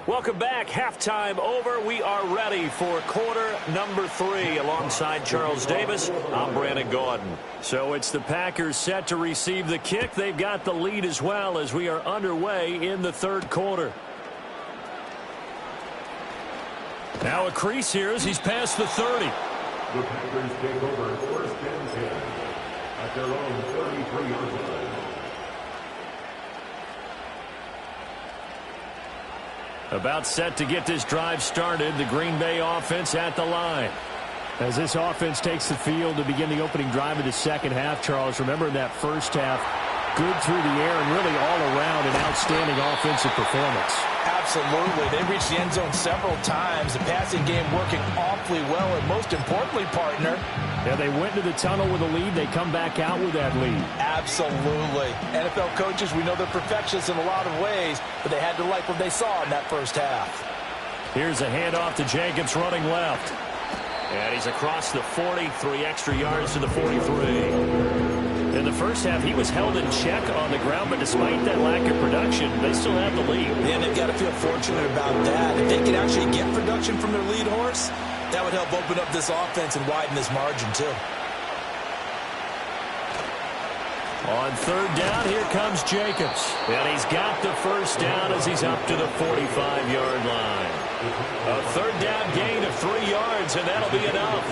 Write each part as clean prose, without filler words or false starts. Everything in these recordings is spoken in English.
Welcome back. Halftime over. We are ready for quarter number 3. Alongside Charles Davis, I'm Brandon Gaudin. So it's the Packers set to receive the kick. They've got the lead as well as we are underway in the third quarter. Now a crease here as he's past the 30. The Packers take over first and 10 at their own 33-yard line. About set to get this drive started. The Green Bay offense at the line. As this offense takes the field to begin the opening drive of the second half, Charles, remember in that first half, good through the air and really all around an outstanding offensive performance. Absolutely. They reached the end zone several times. The passing game working awfully well, and most importantly, partner. Yeah, they went to the tunnel with a lead. They come back out with that lead. Absolutely. NFL coaches, we know they're perfectionists in a lot of ways, but they had to like what they saw in that first half. Here's a handoff to Jacobs running left. And he's across the 40, 3 extra yards to the 43. In the first half, he was held in check on the ground, but despite that lack of production, they still have the lead. Yeah, and they've got to feel fortunate about that. If they can actually get production from their lead horse, that would help open up this offense and widen this margin, too. On third down, here comes Jacobs. And he's got the first down as he's up to the 45-yard line. A third down gain of 3 yards, and that'll be enough.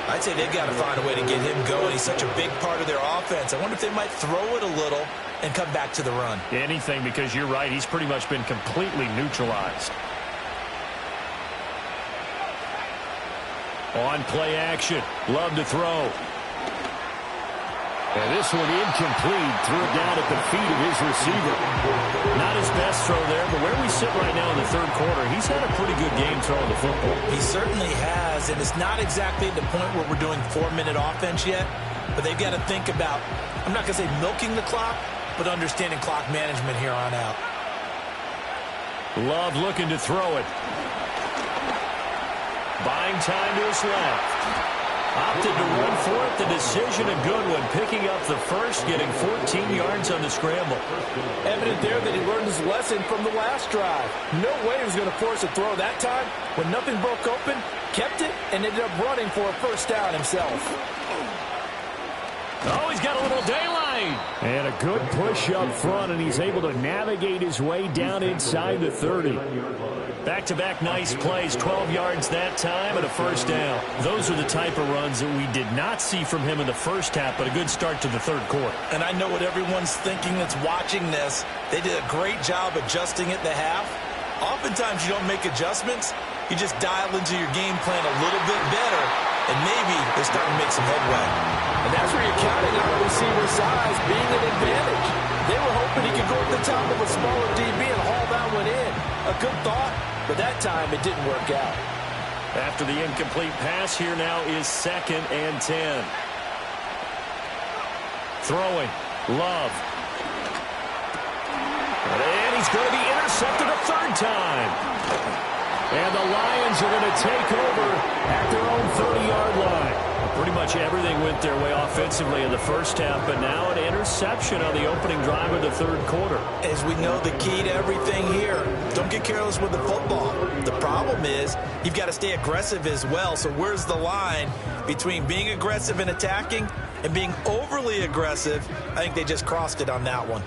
I'd say they've got to find a way to get him going. He's such a big part of their offense. I wonder if they might throw it a little and come back to the run. Anything, because you're right. He's pretty much been completely neutralized. On play action. Love to throw. And this one incomplete. Threw it down at the feet of his receiver. Not his best throw there, but where we sit right now in the third quarter, he's had a pretty good game throwing the football. He certainly has, and it's not exactly at the point where we're doing 4-minute offense yet, but they've got to think about, I'm not going to say milking the clock, but understanding clock management here on out. Love looking to throw it. Buying time to his left. Opted to run for it. The decision a good one. Picking up the first, getting 14 yards on the scramble. Evident there that he learned his lesson from the last drive. No way he was going to force a throw that time. When nothing broke open, kept it, and ended up running for a first down himself. Oh, he's got a little daylight. And a good push up front, and he's able to navigate his way down inside the 30. Back-to-back nice plays, 12 yards that time and a first down. Those are the type of runs that we did not see from him in the first half, but a good start to the third quarter. And I know what everyone's thinking that's watching this. They did a great job adjusting at the half. Oftentimes you don't make adjustments. You just dial into your game plan a little bit better, and maybe they're starting to make some headway. And that's where you're counting on a receiver size being an advantage. They were hoping he could go at the top of a smaller DB and haul that one in. A good thought, but that time it didn't work out. After the incomplete pass, here now is 2nd and 10. Throwing. Love. And he's going to be intercepted a third time. And the Lions are going to take over at their own 30-yard line. Pretty much everything went their way offensively in the first half, but now an interception on the opening drive of the third quarter. As we know, the key to everything here, don't get careless with the football. The problem is you've got to stay aggressive as well. So where's the line between being aggressive and attacking and being overly aggressive? I think they just crossed it on that one.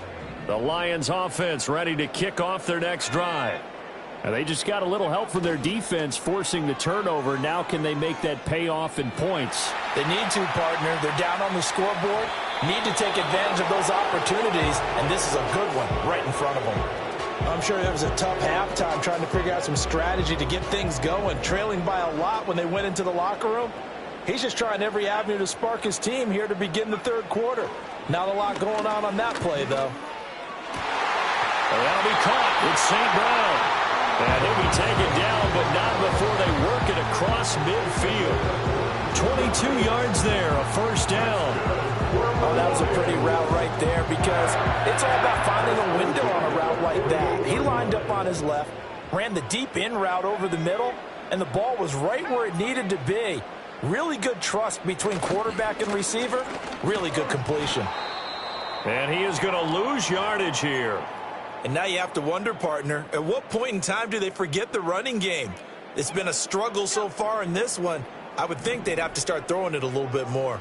The Lions offense ready to kick off their next drive. And they just got a little help from their defense forcing the turnover. Now can they make that pay off in points? They need to, partner. They're down on the scoreboard. Need to take advantage of those opportunities, and this is a good one right in front of them. I'm sure it was a tough halftime trying to figure out some strategy to get things going, trailing by a lot when they went into the locker room. He's just trying every avenue to spark his team here to begin the third quarter. Not a lot going on that play, though. That'll be caught. It's St. Brown. And he'll be taken down, but not before they work it across midfield. 22 yards there, a first down. Oh, that was a pretty route right there because it's all about finding a window on a route like that. He lined up on his left, ran the deep in route over the middle, and the ball was right where it needed to be. Really good trust between quarterback and receiver. Really good completion. And he is going to lose yardage here. And now you have to wonder, partner, at what point in time do they forget the running game? It's been a struggle so far in this one. I would think they'd have to start throwing it a little bit more.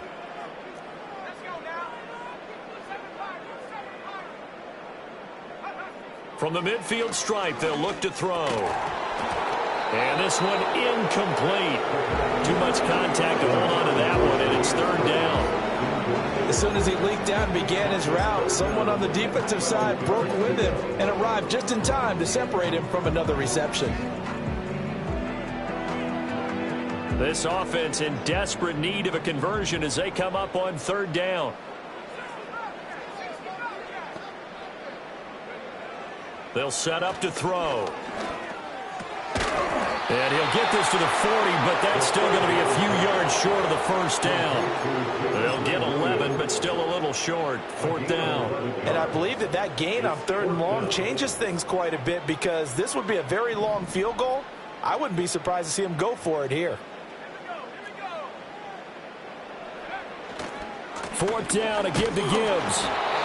From the midfield stripe, they'll look to throw. And this one incomplete. Too much contact to hold on to that one, and it's third down. As soon as he leaked out and began his route, someone on the defensive side broke with him and arrived just in time to separate him from another reception. This offense in desperate need of a conversion as they come up on third down. They'll set up to throw. And he'll get this to the 40, but that's still going to be a few yards short of the first down. They'll get 11, but still a little short. Fourth down. And I believe that gain on third and long changes things quite a bit because this would be a very long field goal. I wouldn't be surprised to see him go for it here. Fourth down to give to Gibbs.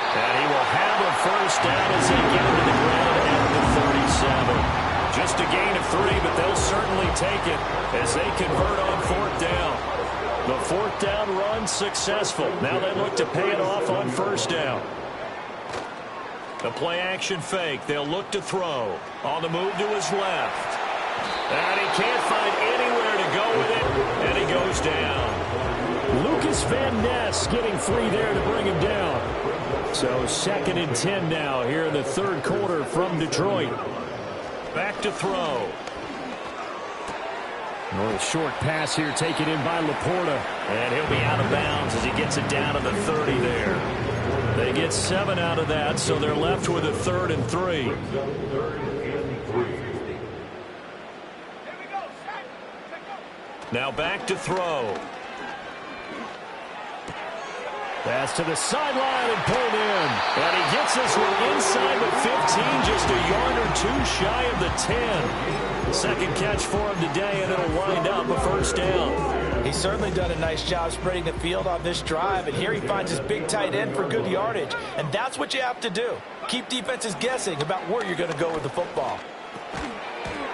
And he will have a first down as they get him to the ground at the 37. Just a gain of 3, but they'll certainly take it as they convert on fourth down. The fourth down run successful. Now they look to pay it off on first down. The play action fake. They'll look to throw. On the move to his left. And he can't find anywhere to go with it. And he goes down. Lucas Van Ness getting free there to bring him down. So 2nd and 10 now here in the third quarter from Detroit. Back to throw. A little short pass here taken in by Laporta. And he'll be out of bounds as he gets it down to the 30 there. They get 7 out of that, so they're left with a 3rd and 3. Now back to throw. Pass to the sideline and pulled in. And he gets this one inside the 15, just a yard or 2 shy of the 10. Second catch for him today, and it'll wind up a first down. He's certainly done a nice job spreading the field on this drive, and here he finds his big tight end for good yardage. And that's what you have to do. Keep defenses guessing about where you're going to go with the football.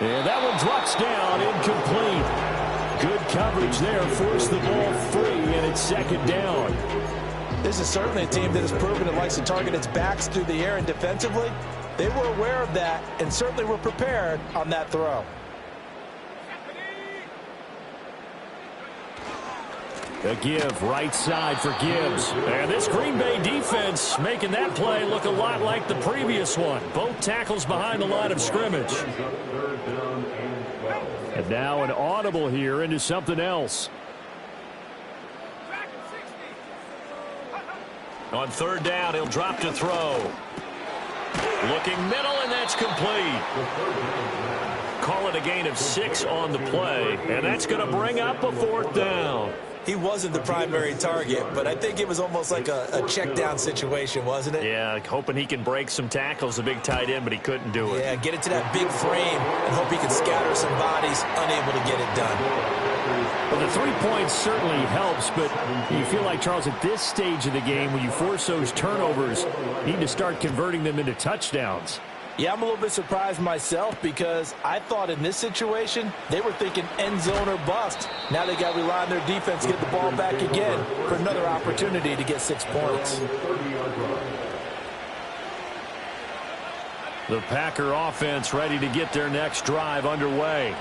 And that one drops down, incomplete. Good coverage there, forced the ball free, and it's second down. This is certainly a team that has proven it likes to target its backs through the air and defensively. They were aware of that and certainly were prepared on that throw. A give, right side for Gibbs. And this Green Bay defense making that play look a lot like the previous one. Both tackles behind the line of scrimmage. And now an audible here into something else. On third down, he'll drop to throw. Looking middle, and that's complete. Call it a gain of 6 on the play, and that's going to bring up a fourth down. He wasn't the primary target, but I think it was almost like a check down situation, wasn't it? Yeah, hoping he can break some tackles, a big tight end, but he couldn't do it. Yeah, get it to that big frame and hope he can scatter some bodies, unable to get it done. Well, the 3 points certainly helps, but you feel like, Charles, at this stage of the game, when you force those turnovers, you need to start converting them into touchdowns. Yeah, I'm a little bit surprised myself because I thought in this situation they were thinking end zone or bust. Now they got to rely on their defense to get the ball back again for another opportunity to get 6 points. The Packer offense ready to get their next drive underway.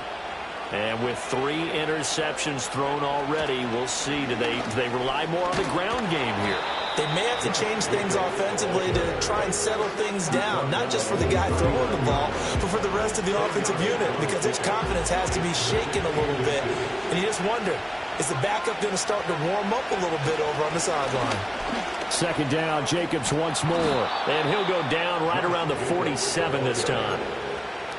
And with 3 interceptions thrown already, we'll see. Do they rely more on the ground game here? They may have to change things offensively to try and settle things down, not just for the guy throwing the ball, but for the rest of the offensive unit, because his confidence has to be shaken a little bit. And you just wonder, is the backup going to start to warm up a little bit over on the sideline? Second down, Jacobs once more. And he'll go down right around the 47 this time.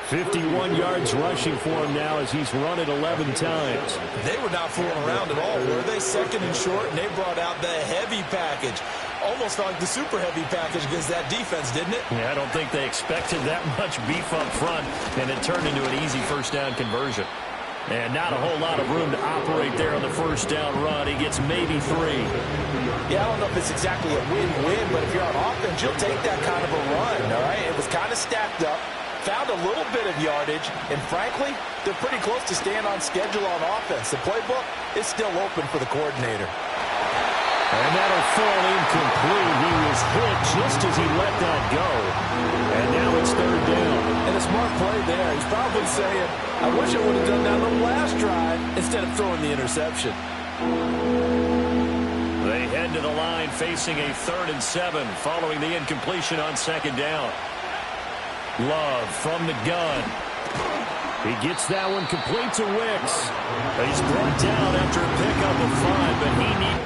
51 yards rushing for him now as he's run it 11 times. They were not fooling around at all, were they? Second and short, and they brought out the heavy package. Almost like the super heavy package against that defense, didn't it? Yeah, I don't think they expected that much beef up front, and it turned into an easy first down conversion. And not a whole lot of room to operate there on the first down run. He gets maybe 3. Yeah, I don't know if it's exactly a win-win, but if you're on offense, you'll take that kind of a run, all right? It was kind of of stacked up, found a little bit of yardage, and frankly, they're pretty close to staying on schedule on offense. The playbook is still open for the coordinator. And that'll fall incomplete. He was hit just as he let that go. And now it's third down. And a smart play there. He's probably saying, I wish I would have done that on the last drive instead of throwing the interception. They head to the line facing a 3rd and 7 following the incompletion on 2nd down. Love from the gun. He gets that one complete to Wicks. He's brought down after a pickup of 5, but he needs...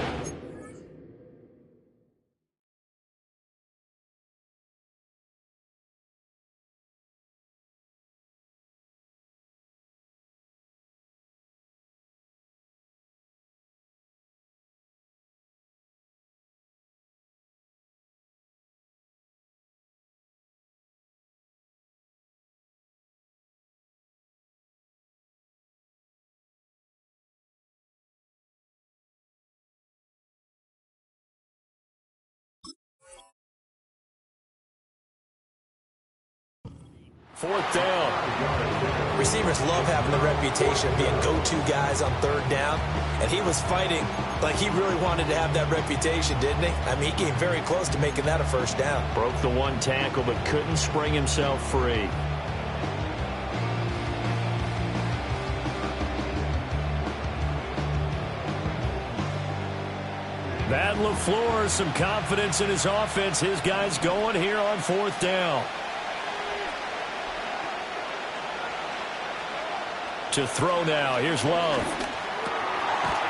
Fourth down. Receivers love having the reputation of being go-to guys on 3rd down, and he was fighting like he really wanted to have that reputation, didn't he? I mean, he came very close to making that a 1st down. Broke the 1 tackle, but couldn't spring himself free. Matt LaFleur, some confidence in his offense. His guys going here on 4th down. To throw now. Here's Love.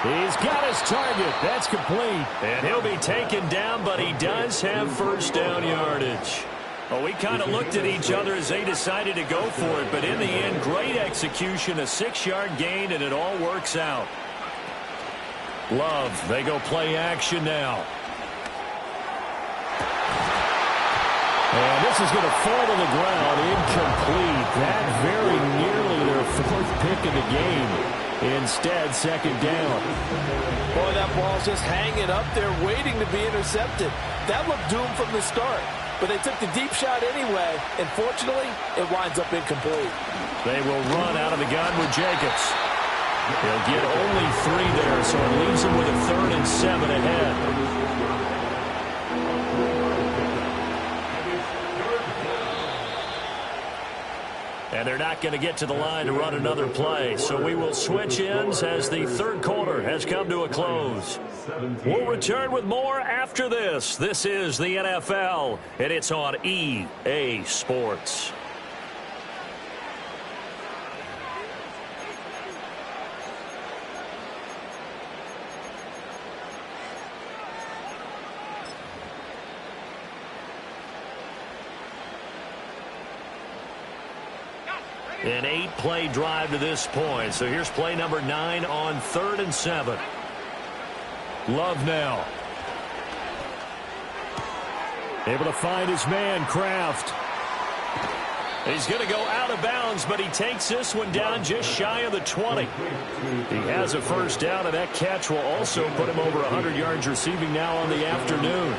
He's got his target. That's complete. And he'll be taken down, but he does have 1st down yardage. Well, we kind of looked at each other as they decided to go for it, but in the end, great execution, a 6-yard gain, and it all works out. Love, they go play action now. And this is going to fall to the ground, incomplete. That very nearly their 4th pick of the game. Instead, 2nd down. Boy, that ball's just hanging up there waiting to be intercepted. That looked doomed from the start, but they took the deep shot anyway, and fortunately, it winds up incomplete. They will run out of the gun with Jacobs. He'll get only 3 there, so it leaves him with a 3rd and 7 ahead. And they're not going to get to the line to run another play. So we will switch ends as the 3rd quarter has come to a close. We'll return with more after this. This is the NFL, and it's on EA Sports. An 8-play drive to this point. So here's play number 9 on 3rd and 7. Love now. Able to find his man, Kraft. He's going to go out of bounds, but he takes this one down just shy of the 20. He has a 1st down, and that catch will also put him over 100 yards receiving now on the afternoon.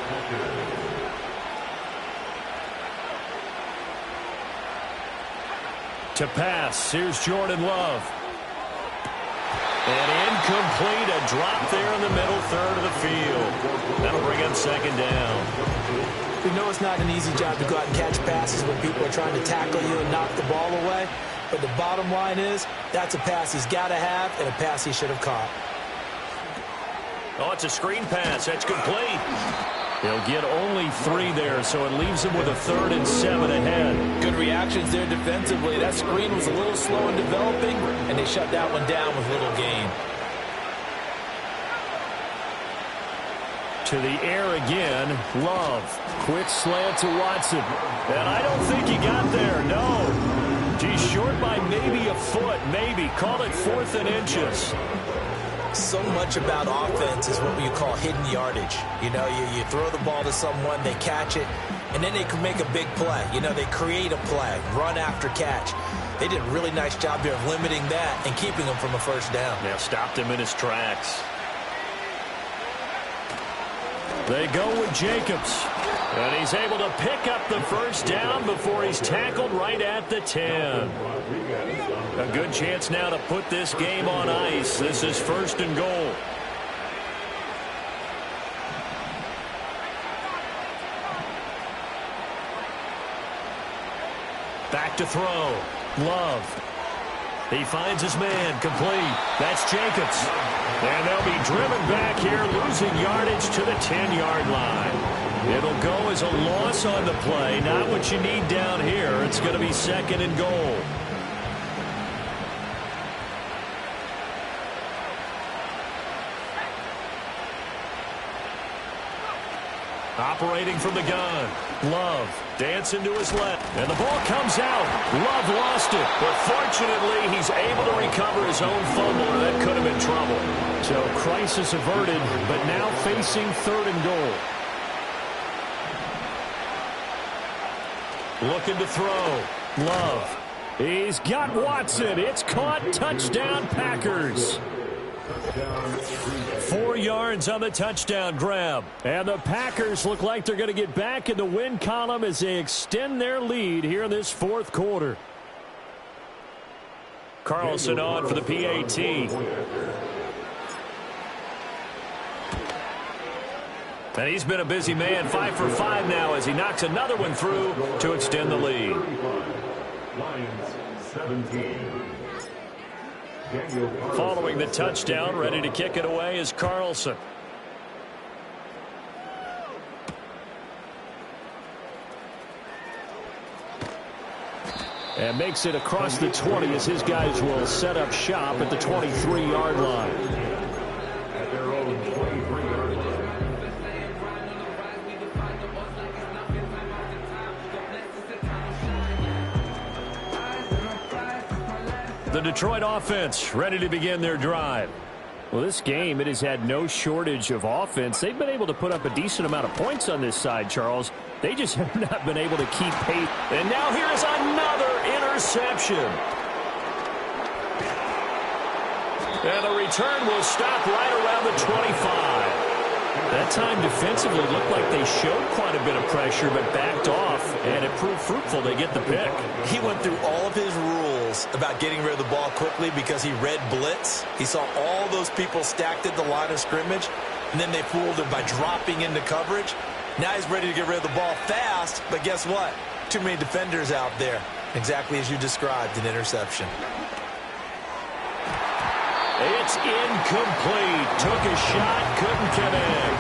To pass, here's Jordan Love. And incomplete, a drop there in the middle 3rd of the field. That'll bring up 2nd down. We know it's not an easy job to go out and catch passes when people are trying to tackle you and knock the ball away. But the bottom line is, that's a pass he's got to have and a pass he should have caught. Oh, it's a screen pass. That's complete. He'll get only 3 there, so it leaves him with a 3rd and 7 ahead. Good reactions there defensively. That screen was a little slow in developing, and they shut that one down with little gain. To the air again, Love. Quick slant to Watson. And I don't think he got there, no. He's short by maybe a foot, maybe. Call it 4th and inches. So much about offense is what you call hidden yardage. You know, you throw the ball to someone, they catch it, and then they can make a big play. You know, they create a play, run after catch. They did a really nice job here of limiting that and keeping him from a 1st down. Yeah, stopped him in his tracks. They go with Jacobs. And he's able to pick up the first down before he's tackled right at the 10. A good chance now to put this game on ice. This is 1st and goal. Back to throw. Love. He finds his man. Complete. That's Jacobs. And they'll be driven back here, losing yardage to the 10-yard line. It'll go as a loss on the play. Not what you need down here. It's going to be 2nd and goal. Operating from the gun. Love dancing to his left. And the ball comes out. Love lost it. But fortunately, he's able to recover his own fumble, or that could have been trouble. So crisis averted, but now facing 3rd and goal. Looking to throw. Love. He's got Watson. It's caught. Touchdown, Packers. 4 yards on the touchdown grab. And the Packers look like they're going to get back in the win column as they extend their lead here in this 4th quarter. Carlson on for the PAT. And he's been a busy man, 5 for 5 now as he knocks another one through to extend the lead. Lions 17. Following the touchdown, ready to kick it away is Carlson. And makes it across the 20 as his guys will set up shop at the 23-yard line. At their own 23-yard line. The Detroit offense ready to begin their drive. Well, this game, it has had no shortage of offense. They've been able to put up a decent amount of points on this side, Charles. They just have not been able to keep pace. And now here's another interception. And the return will stop right around the 25. That time defensively looked like they showed quite a bit of pressure but backed off, and it proved fruitful. They get the pick. He went through all of his rules about getting rid of the ball quickly because he read blitz. He saw all those people stacked at the line of scrimmage, and then they fooled him by dropping into coverage. Now he's ready to get rid of the ball fast, but guess what? Too many defenders out there. Exactly as you described, an interception. It's incomplete. Took a shot, couldn't connect.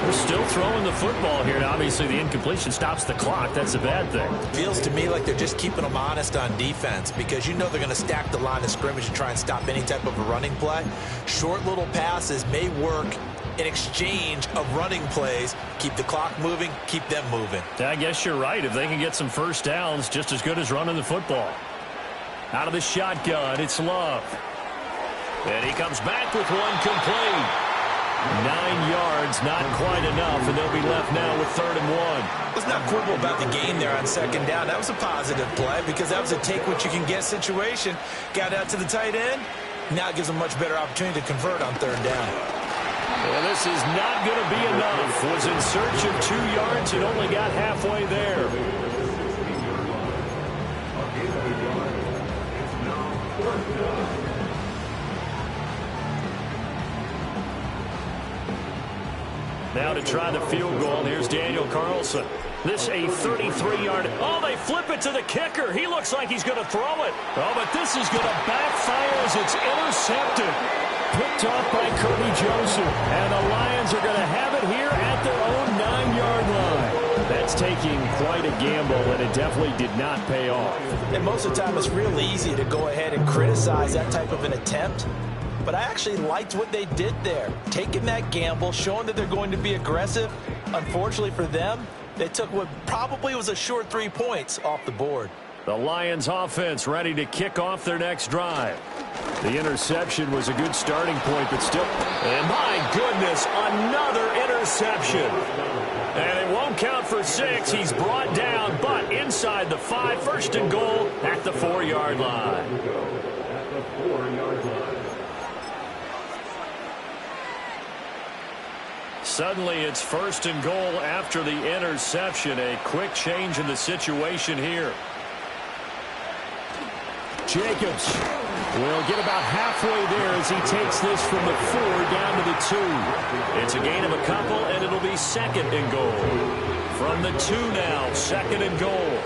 They're still throwing the football here. Now, obviously, the incompletion stops the clock. That's a bad thing. Feels to me like they're just keeping them honest on defense because you know they're going to stack the line of scrimmage and try and stop any type of a running play. Short little passes may work in exchange of running plays. Keep the clock moving, keep them moving. I guess you're right. If they can get some first downs, just as good as running the football. Out of the shotgun, it's Love. And he comes back with one complete. 9 yards, not quite enough, and they'll be left now with 3rd and 1. Let's not quibble about the gain there on 2nd down. That was a positive play because that was a take-what-you-can-get situation. Got out to the tight end. Now it gives them a much better opportunity to convert on 3rd down. Well, this is not going to be enough. Was in search of 2 yards and only got halfway there. Now to try the field goal, here's Daniel Carlson. This a 33-yard. Oh, they flip it to the kicker. He looks like he's going to throw it. Oh, but this is going to backfire as it's intercepted. Picked off by Kirby Joseph. And the Lions are going to have it here at their own 9-yard line. That's taking quite a gamble, and it definitely did not pay off. And most of the time, it's real easy to go ahead and criticize that type of an attempt. But I actually liked what they did there. Taking that gamble, showing that they're going to be aggressive. Unfortunately for them, they took what probably was a short 3 points off the board. The Lions offense ready to kick off their next drive. The interception was a good starting point, but still. And my goodness, another interception. And it won't count for 6. He's brought down, but inside the 5, 1st and goal at the 4-yard line. At the 4-yard line. Suddenly it's 1st and goal after the interception. A quick change in the situation here. Jacobs will get about halfway there as he takes this from the 4 down to the 2. It's a gain of a couple, and it'll be 2nd and goal. From the 2 now, 2nd and goal.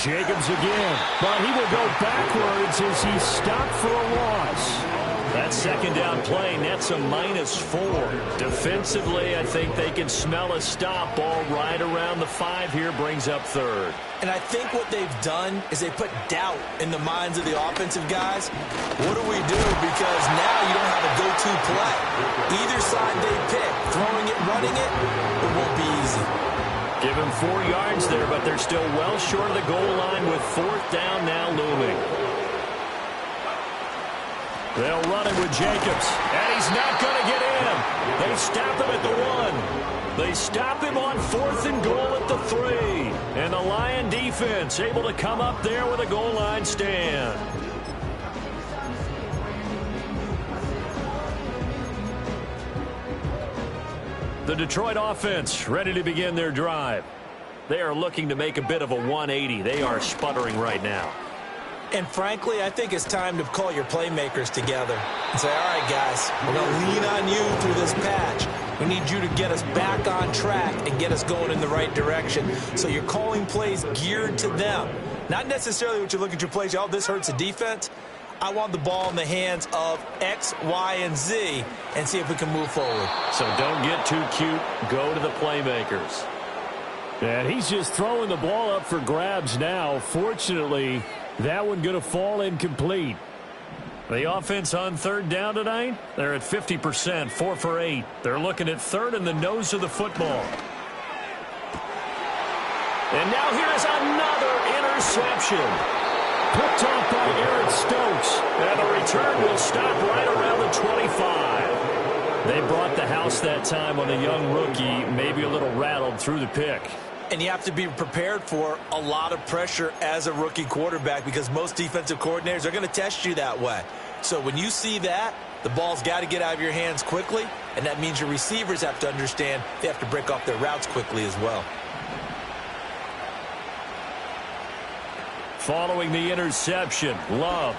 Jacobs again, but he will go backwards as he's stopped for a loss. That 2nd down play nets a -4. Defensively, I think they can smell a stop. Ball right around the 5 here, brings up 3rd. And I think what they've done is they put doubt in the minds of the offensive guys. What do we do? Because now you don't have a go-to play. Either side they pick, throwing it, running it, it won't be easy. Give him 4 yards there, but they're still well short of the goal line with 4th down now looming. They'll run it with Jacobs, and he's not going to get in. They stop him at the 1. They stop him on 4th and goal at the 3. And the Lion defense able to come up there with a goal line stand. The Detroit offense ready to begin their drive. They are looking to make a bit of a 180. They are sputtering right now. And frankly, I think it's time to call your playmakers together and say, all right, guys, we're going to lean on you through this patch. We need you to get us back on track and get us going in the right direction. So you're calling plays geared to them. Not necessarily what you look at your plays, oh, this hurts the defense. I want the ball in the hands of X, Y, and Z and see if we can move forward. So don't get too cute. Go to the playmakers. And he's just throwing the ball up for grabs now. Fortunately, that one going to fall incomplete. The offense on 3rd down tonight, they're at 50%, 4 for 8. They're looking at 3rd in the nose of the football. And now here is another interception. Picked off by Eric Stokes. And the return will stop right around the 25. They brought the house that time on a young rookie, maybe a little rattled through the pick. And you have to be prepared for a lot of pressure as a rookie quarterback because most defensive coordinators are going to test you that way. So when you see that, the ball's got to get out of your hands quickly, and that means your receivers have to understand they have to break off their routes quickly as well. Following the interception, Love.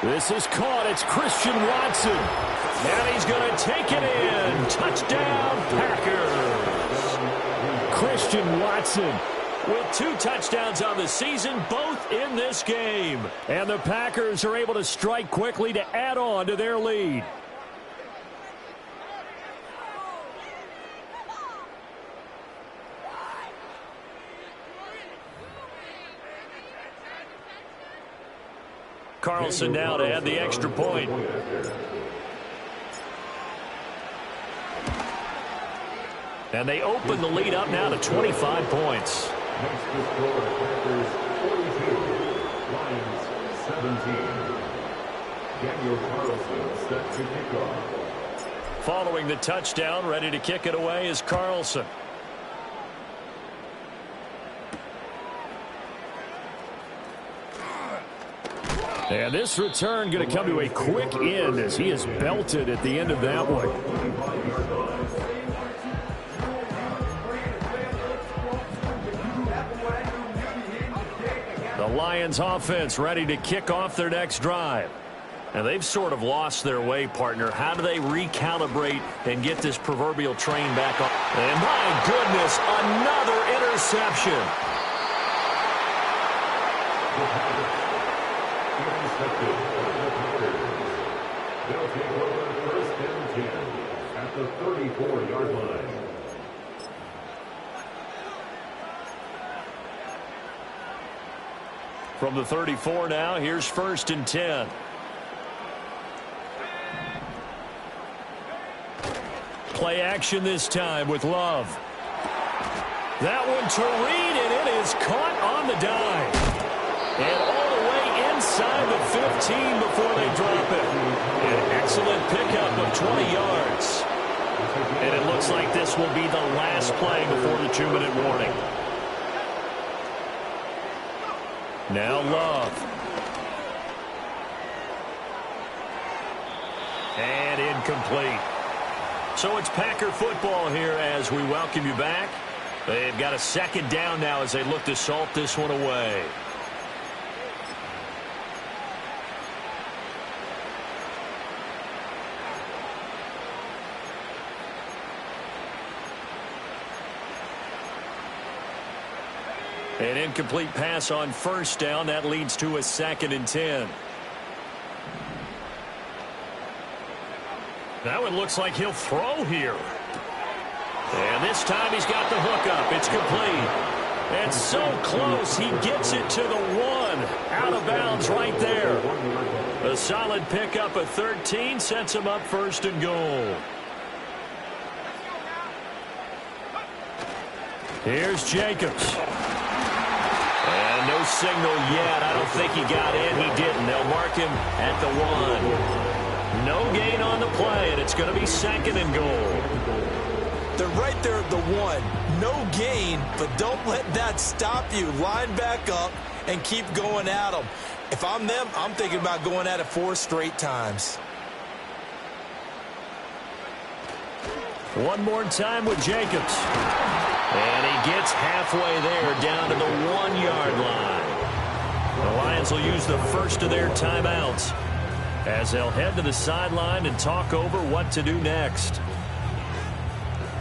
This is caught. It's Christian Watson. And he's going to take it in. Touchdown, Packers. Christian Watson with 2 touchdowns on the season, both in this game. And the Packers are able to strike quickly to add on to their lead. Carlson now to add the extra point. And they open the lead up now to 25 points. Next to score, Packers 42, Lions 17. Daniel Carlson set to kick off. Following the touchdown, ready to kick it away is Carlson. And this return going to come to a quick end as he is belted at the end of that one. The Lions offense ready to kick off their next drive. And they've sort of lost their way, partner. How do they recalibrate and get this proverbial train back on? And my goodness, another interception. They'll take over 1st and 10 at the 34-yard line. From the 34 now, here's 1st and 10. Play action this time with Love. That one to Reed, and it is caught on the dive. And all the way inside the 15 before they drop it. An excellent pickup of 20 yards. And it looks like this will be the last play before the 2-minute warning. Now Love. And incomplete. So it's Packer football here as we welcome you back. They've got a second down now as they look to salt this one away. An incomplete pass on first down. That leads to a 2nd and 10. Now it looks like he'll throw here. And this time he's got the hook up. It's complete. And so close, he gets it to the 1. Out of bounds right there. A solid pickup of 13 sets him up 1st and goal. Here's Jacobs. And no signal yet. I don't think he got in. He didn't. They'll mark him at the 1. No gain on the play, and it's going to be 2nd and goal. They're right there at the 1. No gain, but don't let that stop you. Line back up and keep going at them. If I'm them, I'm thinking about going at it 4 straight times. One more time with Jacobs. And he gets halfway there down to the 1-yard line. The Lions will use the first of their timeouts as they'll head to the sideline and talk over what to do next.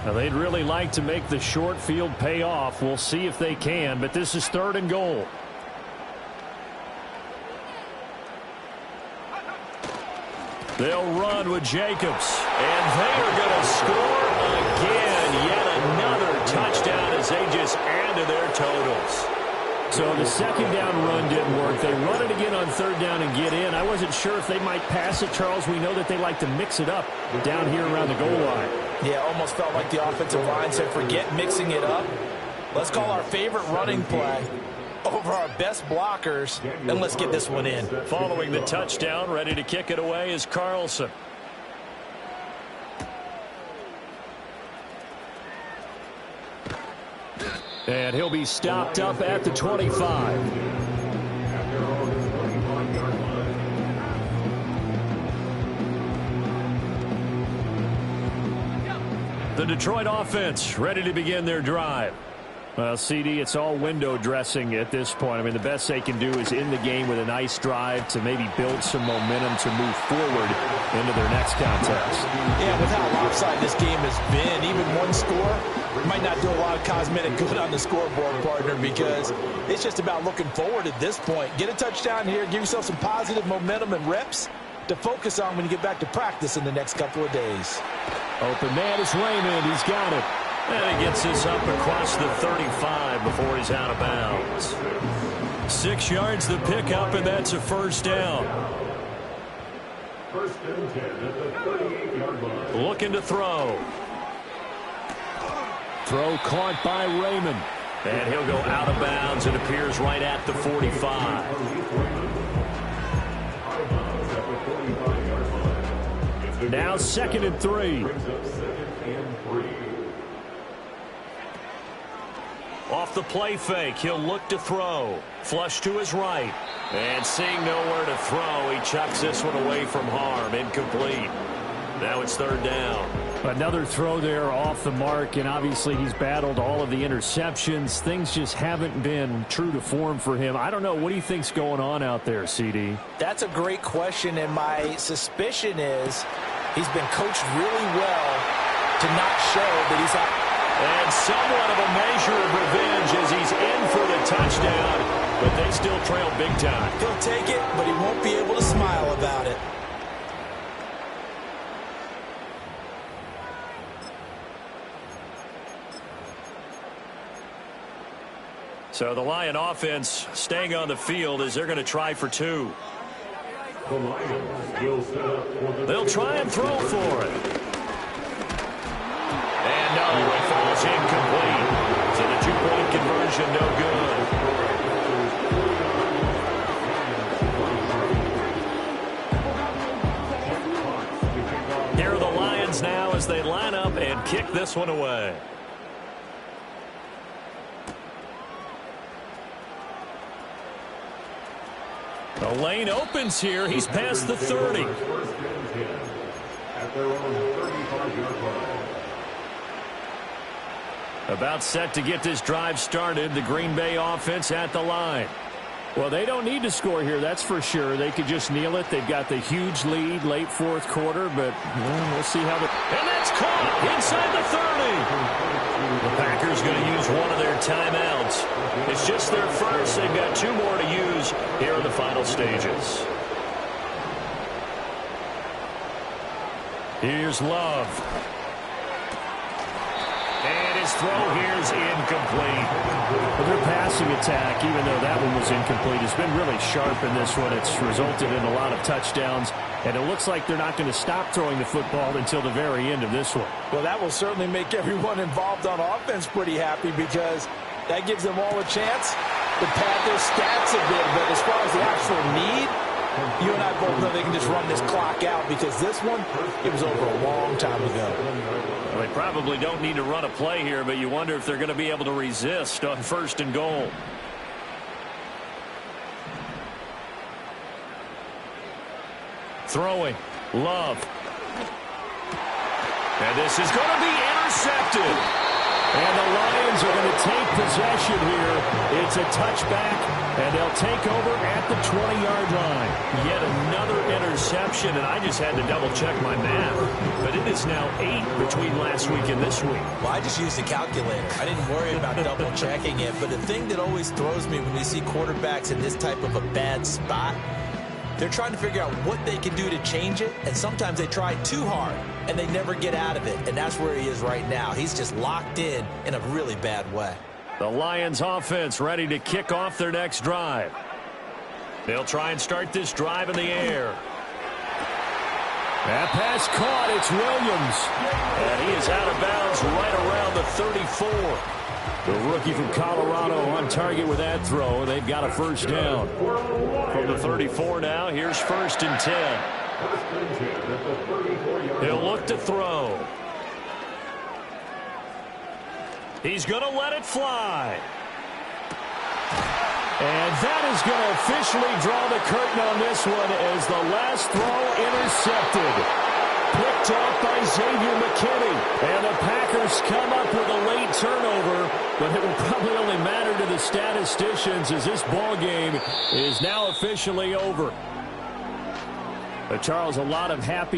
Now, they'd really like to make the short field pay off. We'll see if they can, but this is 3rd and goal. They'll run with Jacobs, and they are going to score again. Yet another touchdown as they just add to their totals. So the 2nd down run didn't work. They run it again on 3rd down and get in. I wasn't sure if they might pass it, Charles. We know that they like to mix it up down here around the goal line. Yeah, almost felt like the offensive line said, forget mixing it up. Let's call our favorite running play over our best blockers, and let's get this one in. Following the touchdown, ready to kick it away is Carlson. And he'll be stopped up at the 25. The Detroit offense ready to begin their drive. Well, CD, it's all window dressing at this point. I mean, the best they can do is in the game with a nice drive to maybe build some momentum to move forward into their next contest. Yeah, with how lopsided this game has been, even one score might not do a lot of cosmetic good on the scoreboard, partner, because it's just about looking forward at this point. Get a touchdown here, give yourself some positive momentum and reps to focus on when you get back to practice in the next couple of days. Open man is Raymond. He's got it. And he gets this up across the 35 before he's out of bounds. 6 yards the pickup, and that's a 1st down. 1st and 10 at the 38-yard line. Looking to throw. Throw caught by Raymond. And he'll go out of bounds. It appears right at the 45. Now 2nd and 3. Off the play fake, he'll look to throw. Flush to his right. And seeing nowhere to throw, he chucks this one away from harm. Incomplete. Now it's 3rd down. Another throw there off the mark, and obviously he's battled all of the interceptions. Things just haven't been true to form for him. I don't know. What do you think's going on out there, CD? That's a great question, and my suspicion is he's been coached really well to not show that he's out. And somewhat of a measure of revenge as he's in for the touchdown, but they still trail big time. He'll take it, but he won't be able to smile about it. So the Lion offense staying on the field as they're going to try for 2. The Lions will set up for the... They'll try and throw for it. And no, it falls incomplete. So the 2-point conversion no good. Here are the Lions now as they line up and kick this one away. The lane opens here. He's past the 30. at their own 35-yard line. About set to get this drive started. The Green Bay offense at the line. Well, they don't need to score here, that's for sure. They could just kneel it. They've got the huge lead late fourth quarter, but we'll see how And that's caught inside the 30. The Packers going to use one of their timeouts. It's just their first. They've got 2 more to use here in the final stages. Here's Love. And his throw here is incomplete. But their passing attack, even though that one was incomplete, has been really sharp in this one. It's resulted in a lot of touchdowns, and it looks like they're not going to stop throwing the football until the very end of this one. Well, that will certainly make everyone involved on offense pretty happy because that gives them all a chance to pad their stats a bit. But as far as the actual need, you and I both know they can just run this clock out because this one, it was over a long time ago. Well, they probably don't need to run a play here, but you wonder if they're going to be able to resist on 1st and goal. Throwing. Love. And this is going to be intercepted. And the Lions are going to take possession here. It's a touchback, and they'll take over at the 20-yard line. Yet another interception, and I just had to double-check my math. But it is now 8 between last week and this week. Well, I just used a calculator. I didn't worry about double-checking it. But the thing that always throws me when you see quarterbacks in this type of a bad spot, they're trying to figure out what they can do to change it, and sometimes they try too hard, and they never get out of it, and that's where he is right now. He's just locked in a really bad way. The Lions offense ready to kick off their next drive. They'll try and start this drive in the air. That pass caught. It's Williams. And he is out of bounds right around the 34. The rookie from Colorado on target with that throw. They've got a first down. From the 34 now, here's 1st and 10. He'll look to throw. He's going to let it fly. And that is going to officially draw the curtain on this one as the last throw intercepted. Picked off by Xavier McKinney. And the Packers come up with a late turnover, but it will probably only matter to the statisticians as this ball game is now officially over. But Charles, a lot of happy